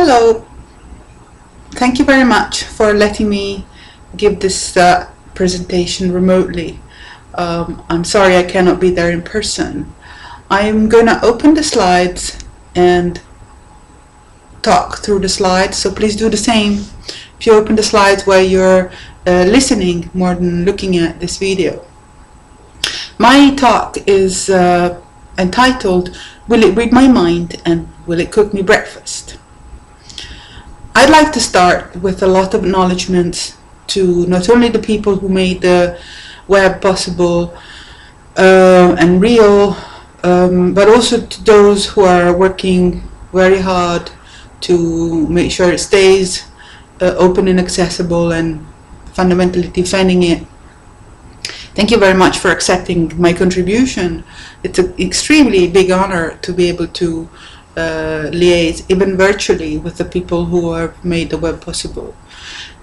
Hello, thank you very much for letting me give this presentation remotely. I'm sorry I cannot be there in person. I'm going to open the slides and talk through the slides, so please do the same if you open the slides while you're listening more than looking at this video. My talk is entitled, Will it read my mind and will it cook me breakfast? I'd like to start with a lot of acknowledgements to not only the people who made the web possible and real, but also to those who are working very hard to make sure it stays open and accessible and fundamentally defending it. Thank you very much for accepting my contribution. It's an extremely big honor to be able to liaise, even virtually, with the people who have made the web possible.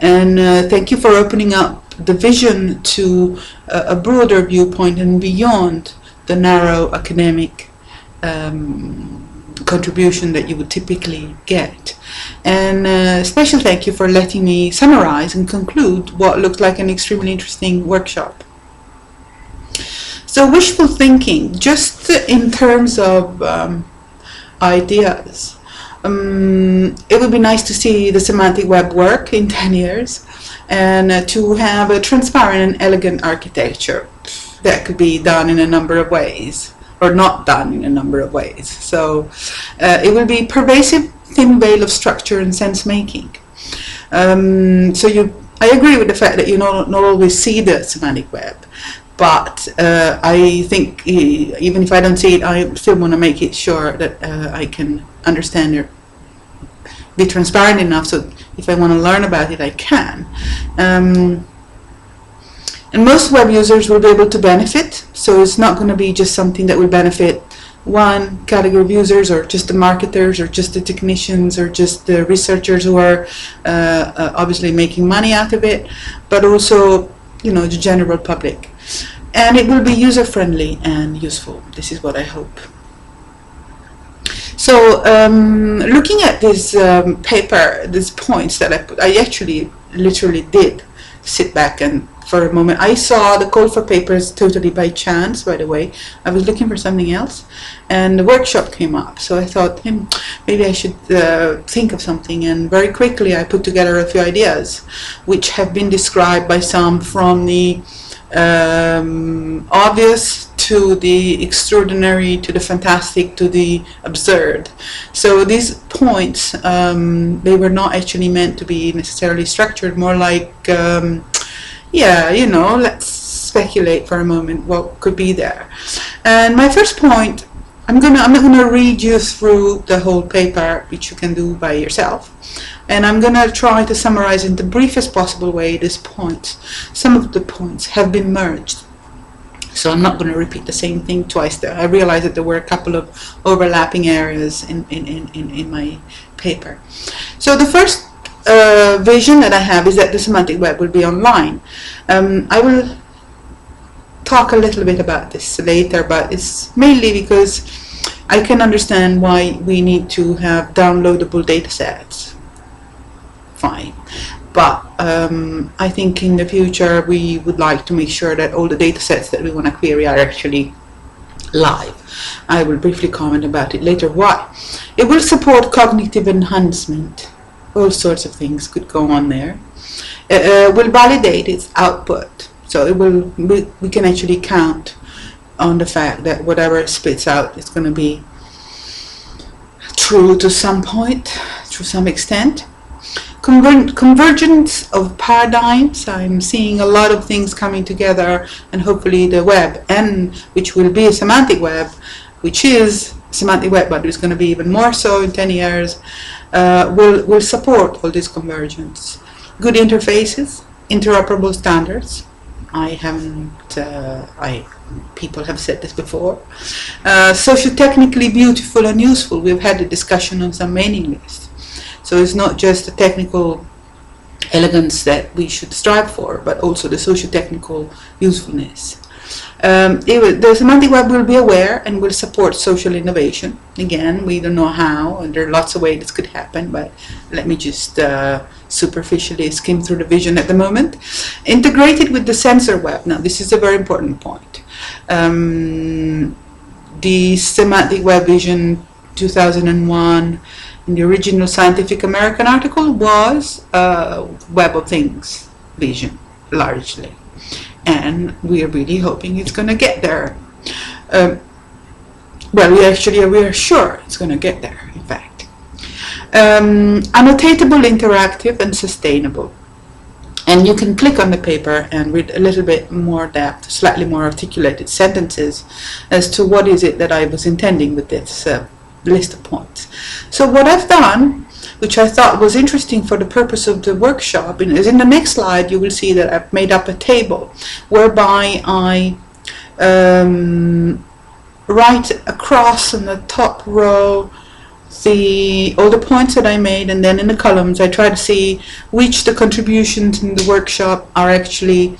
And thank you for opening up the vision to a broader viewpoint and beyond the narrow academic contribution that you would typically get. And special thank you for letting me summarize and conclude what looked like an extremely interesting workshop. So wishful thinking, just in terms of ideas. It would be nice to see the semantic web work in 10 years and to have a transparent and elegant architecture that could be done in a number of ways or not done in a number of ways. So it will be pervasive thin veil of structure and sense making. I agree with the fact that you not always see the semantic web. But I think even if I don't see it, I still want to make it sure that I can understand it, be transparent enough so if I want to learn about it, I can. And most web users will be able to benefit, so it's not going to be just something that will benefit one category of users or just the marketers or just the technicians or just the researchers who are obviously making money out of it, but also, you know, the general public. And it will be user-friendly and useful. This is what I hope. So looking at this paper, these points that I actually literally did sit back and for a moment. I saw the call for papers totally by chance, by the way. I was looking for something else and the workshop came up. So I thought, maybe I should think of something, and very quickly I put together a few ideas which have been described by some from the obvious to the extraordinary to the fantastic to the absurd. So these points, they were not actually meant to be necessarily structured, more like yeah, you know, let's speculate for a moment what could be there. And my first point, I'm not gonna read you through the whole paper, which you can do by yourself. And I'm going to try to summarize in the briefest possible way these points. Some of the points have been merged, so I'm not going to repeat the same thing twice. I realized that there were a couple of overlapping areas in my paper. So the first vision that I have is that the semantic web will be online. I will talk a little bit about this later, but it's mainly because I can understand why we need to have downloadable data sets. Fine, but I think in the future we would like to make sure that all the data sets that we want to query are actually live. I will briefly comment about it later. Why? It will support cognitive enhancement. All sorts of things could go on there. It will validate its output, so it will. We can actually count on the fact that whatever it spits out is going to be true to some point, to some extent. Convergence of paradigms. I'm seeing a lot of things coming together, and hopefully the web, and which will be a semantic web, which is semantic web, but it's going to be even more so in 10 years, will support all this convergence. Good interfaces, interoperable standards. People have said this before. Socio-technically beautiful and useful. We've had a discussion on some mailing lists. So it's not just the technical elegance that we should strive for, but also the socio-technical usefulness. The semantic web will be aware and will support social innovation. Again, we don't know how, and there are lots of ways this could happen, but let me just superficially skim through the vision at the moment. Integrated with the sensor web. Now, this is a very important point. The semantic web vision 2001 in the original Scientific American article was a Web of Things vision, largely. And we are really hoping it's going to get there. Well, we are sure it's going to get there, in fact. Annotatable, interactive, and sustainable. And you can click on the paper and read a little bit more depth, slightly more articulated sentences as to what is it that I was intending with this list of points. So what I've done, which I thought was interesting for the purpose of the workshop, is in the next slide you will see that I've made up a table whereby I write across in the top row all the points that I made, and then in the columns I try to see which the contributions in the workshop are actually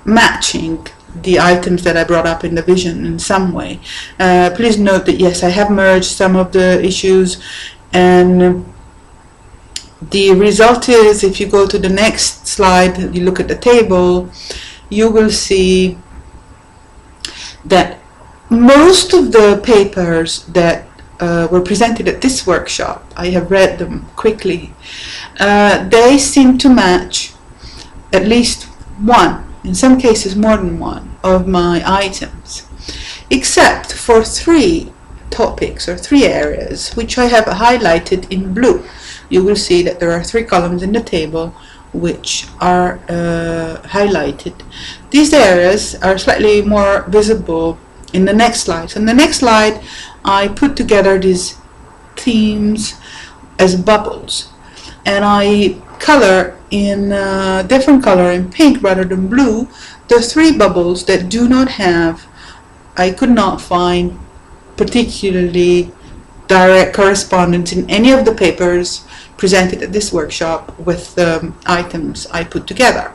matching the items that I brought up in the vision in some way. Please note that yes, I have merged some of the issues, and the result is, if you go to the next slide, you look at the table, you will see that most of the papers that were presented at this workshop, I have read them quickly, they seem to match at least one, in some cases more than one, of my items, except for 3 topics or 3 areas which I have highlighted in blue. You will see that there are 3 columns in the table which are highlighted. These areas are slightly more visible in the next slide. So in the next slide I put together these themes as bubbles, and I color in different color, in pink rather than blue, the 3 bubbles that do not have, I could not find particularly direct correspondence in any of the papers presented at this workshop with the items I put together.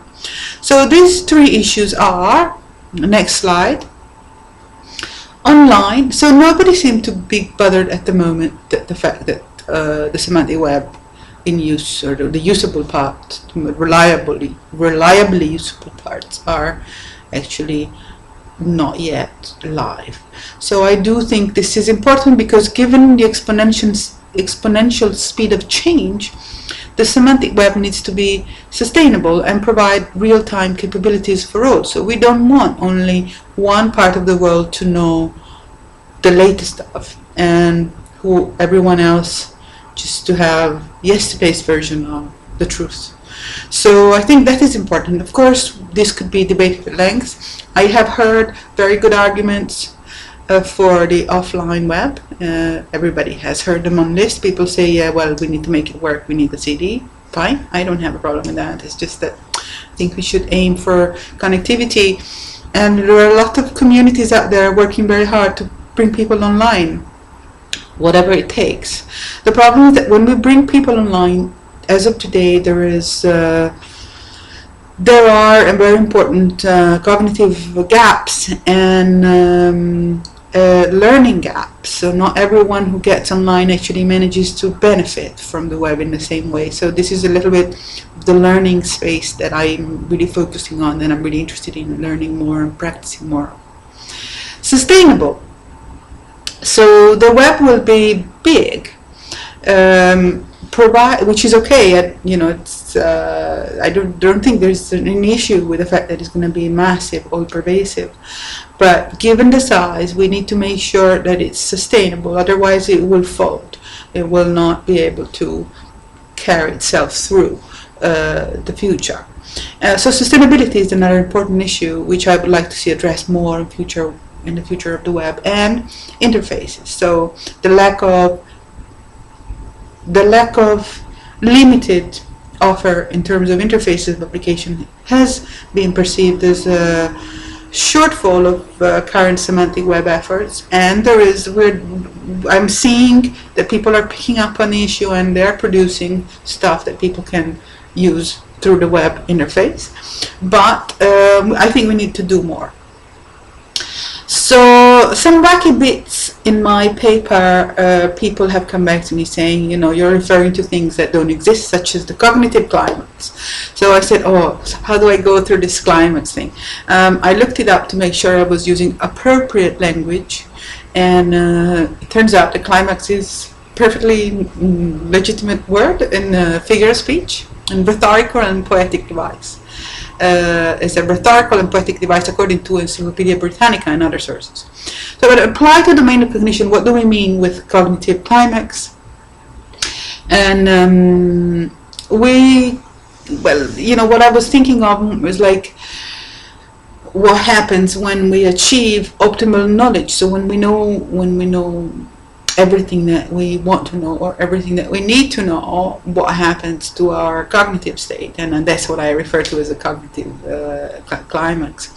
So these 3 issues are, next slide, online. So nobody seemed to be bothered at the moment that the fact that the semantic web in use, or the usable parts, reliably usable parts, are actually not yet live. So I do think this is important, because given the exponential speed of change, the semantic web needs to be sustainable and provide real-time capabilities for all. So we don't want only one part of the world to know the latest stuff, and everyone else just to have yesterday's version of the truth. So I think that is important. Of course, this could be debated at length. I have heard very good arguments for the offline web. Everybody has heard them on this. People say, yeah, well, we need to make it work. We need the CD. Fine, I don't have a problem with that. It's just that I think we should aim for connectivity. And there are a lot of communities out there working very hard to bring people online, whatever it takes. The problem is that when we bring people online, as of today, there are very important cognitive gaps and learning gaps. So not everyone who gets online actually manages to benefit from the web in the same way. So this is a little bit the learning space that I'm really focusing on, and I'm really interested in learning more and practicing more. Sustainable. So the web will be big, which is okay. It's I don't think there's an issue with the fact that it's going to be massive or pervasive. But given the size, we need to make sure that it's sustainable. Otherwise, it will fold. It will not be able to carry itself through the future. So sustainability is another important issue which I would like to see addressed more in the future of the web, and interfaces. So the lack of limited offer in terms of interfaces of application has been perceived as a shortfall of current semantic web efforts, and I'm seeing that people are picking up on the issue and they're producing stuff that people can use through the web interface, but I think we need to do more. So some wacky bits in my paper, people have come back to me saying, you know, you're referring to things that don't exist, such as the cognitive climax. So I said, oh, how do I go through this climax thing? I looked it up to make sure I was using appropriate language, and it turns out the climax is perfectly legitimate word in figure of speech, and rhetorical and poetic device. Is a rhetorical and poetic device according to Encyclopedia Britannica and other sources. So when apply to domain of cognition, what do we mean with cognitive climax? And well, you know, what I was thinking of was like what happens when we achieve optimal knowledge. So when we know everything that we want to know, or everything that we need to know, what happens to our cognitive state, and that's what I refer to as a cognitive climax.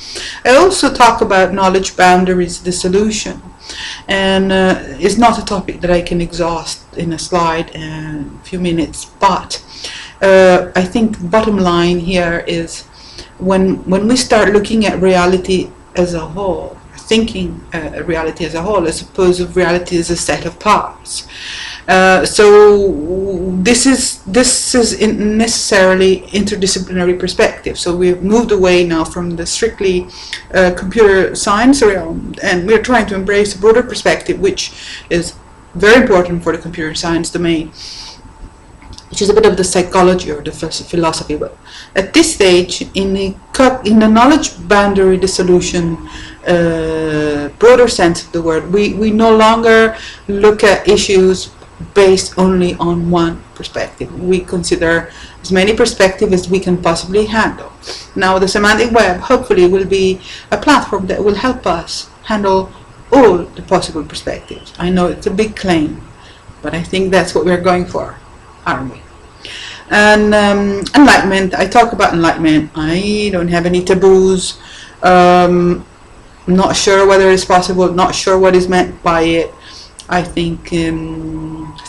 I also talk about knowledge boundaries dissolution, and it's not a topic that I can exhaust in a slide in a few minutes, but I think the bottom line here is when we start looking at reality as a whole, thinking reality as a whole, as opposed to reality as a set of parts. So this is necessarily interdisciplinary perspective. So we've moved away now from the strictly computer science realm, and we're trying to embrace a broader perspective, which is very important for the computer science domain, which is a bit of the psychology or the philosophy. But at this stage, in the knowledge boundary dissolution broader sense of the word, we no longer look at issues based only on one perspective. We consider as many perspectives as we can possibly handle. Now the semantic web hopefully will be a platform that will help us handle all the possible perspectives. I know it's a big claim, but I think that's what we're going for, aren't we? And enlightenment, I talk about enlightenment. I don't have any taboos. Not sure whether it's possible, not sure what is meant by it. I think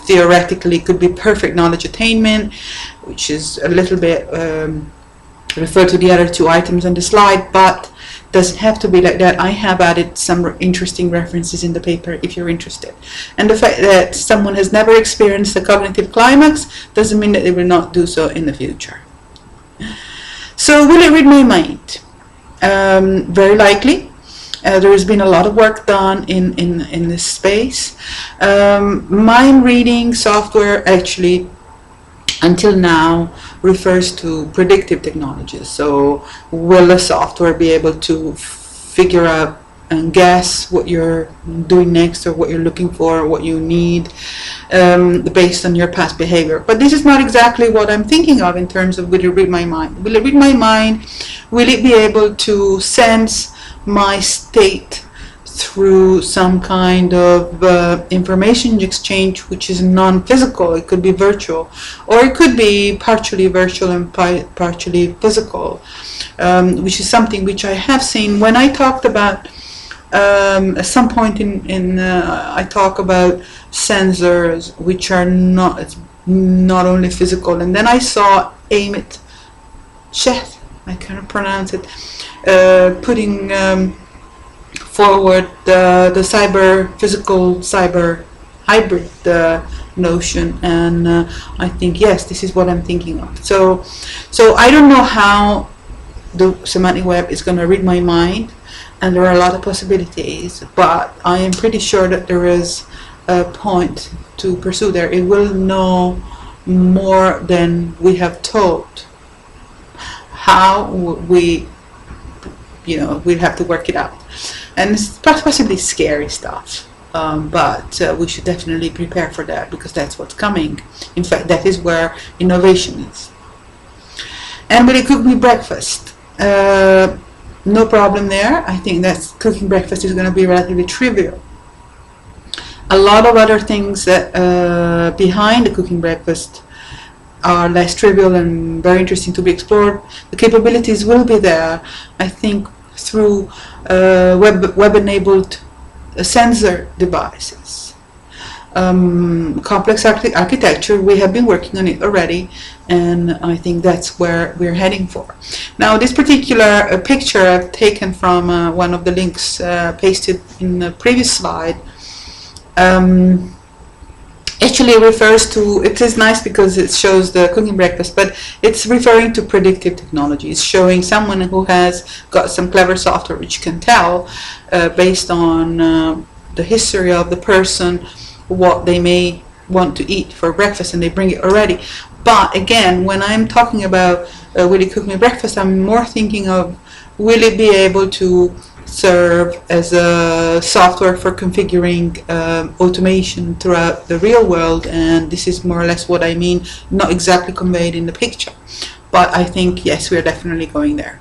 theoretically it could be perfect knowledge attainment, which is a little bit referred to the other two items on the slide, but doesn't have to be like that. I have added some interesting references in the paper if you're interested. And the fact that someone has never experienced the cognitive climax doesn't mean that they will not do so in the future. So will it read my mind? Very likely. There has been a lot of work done in this space. Mind reading software actually until now refers to predictive technologies. So will the software be able to figure out and guess what you're doing next, or what you're looking for, or what you need, based on your past behavior? But this is not exactly what I'm thinking of in terms of will it read my mind. Will it read my mind? Will it be able to sense my state through some kind of information exchange which is non-physical? It could be virtual, or it could be partially virtual and partially physical, which is something which I have seen when I talked about at some point I talk about sensors which are not only physical, and then I saw Amit Sheth, I cannot pronounce it, putting forward the cyber-physical, cyber-hybrid notion, and I think, yes, this is what I'm thinking of. So I don't know how the semantic web is going to read my mind, and there are a lot of possibilities, but I am pretty sure that there is a point to pursue there. It will know more than we have told. How we, we'll have to work it out. And it's possibly scary stuff, but we should definitely prepare for that, because that's what's coming. In fact, that is where innovation is. And will it cook me breakfast? No problem there. I think that cooking breakfast is going to be relatively trivial. A lot of other things that behind the cooking breakfast are less trivial and very interesting to be explored. The capabilities will be there, I think, through web-enabled sensor devices. complex architecture. We have been working on it already, and I think that's where we're heading for. Now, this particular picture I've taken from one of the links pasted in the previous slide. Actually refers to, it is nice because it shows the cooking breakfast, but it's referring to predictive technology. It's showing someone who has got some clever software which can tell based on the history of the person what they may want to eat for breakfast, and they bring it already. But again, when I'm talking about will it cook me breakfast, I'm more thinking of will it be able to serve as a software for configuring automation throughout the real world, and this is more or less what I mean, not exactly conveyed in the picture, but I think yes, we are definitely going there.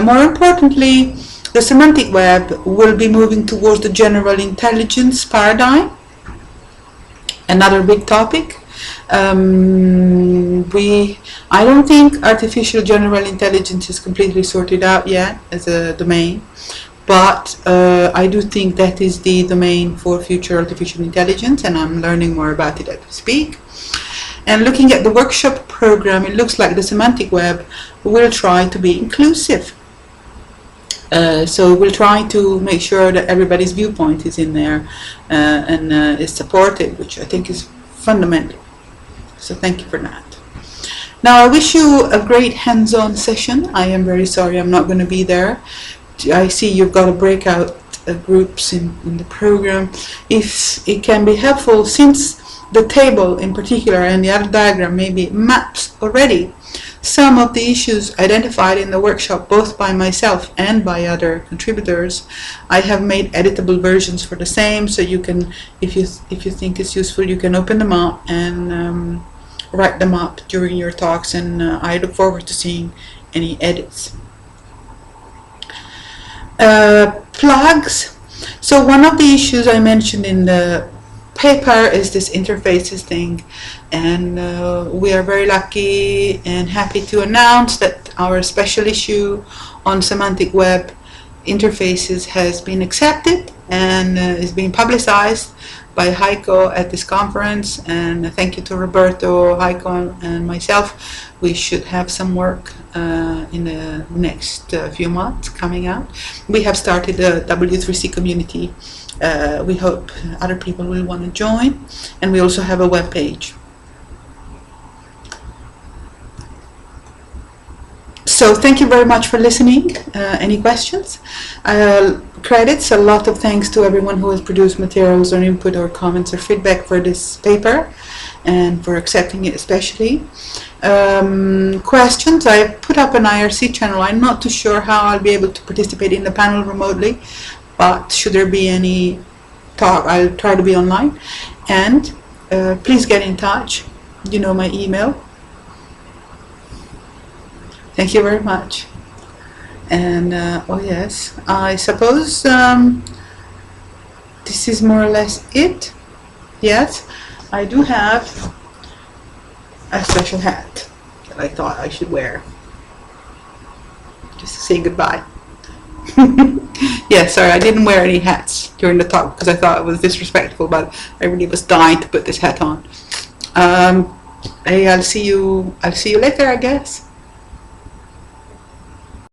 More importantly, the semantic web will be moving towards the general intelligence paradigm, another big topic. I don't think artificial general intelligence is completely sorted out yet as a domain, but I do think that is the domain for future artificial intelligence, and I'm learning more about it as we speak. And looking at the workshop program, it looks like the semantic web will try to be inclusive. So we'll try to make sure that everybody's viewpoint is in there and is supported, which I think is fundamental. So thank you for that. Now I wish you a great hands-on session. I am very sorry I'm not going to be there. I see you've got a breakout groups in the program. If it can be helpful, since the table in particular and the other diagram maybe maps already some of the issues identified in the workshop, both by myself and by other contributors, I have made editable versions for the same, so you can, if you think it's useful, you can open them up and write them up during your talks, and I look forward to seeing any edits. Plugs. So one of the issues I mentioned in the paper is this interfaces thing, and we are very lucky and happy to announce that our special issue on semantic web interfaces has been accepted and is being publicized by Heiko at this conference, and thank you to Roberto, Heiko and myself. We should have some work in the next few months coming out. We have started a W3C community. We hope other people will want to join, and we also have a web page. So thank you very much for listening. Any questions? Credits, a lot of thanks to everyone who has produced materials or input or comments or feedback for this paper, and for accepting it especially. Questions, I put up an IRC channel. I'm not too sure how I'll be able to participate in the panel remotely, but should there be any talk, I'll try to be online. And please get in touch. You know my email. Thank you very much. And oh yes, I suppose this is more or less it. Yes, I do have a special hat that I thought I should wear just to say goodbye. Yeah, sorry, I didn't wear any hats during the talk because I thought it was disrespectful, but I really was dying to put this hat on. Hey, I'll see you later, I guess.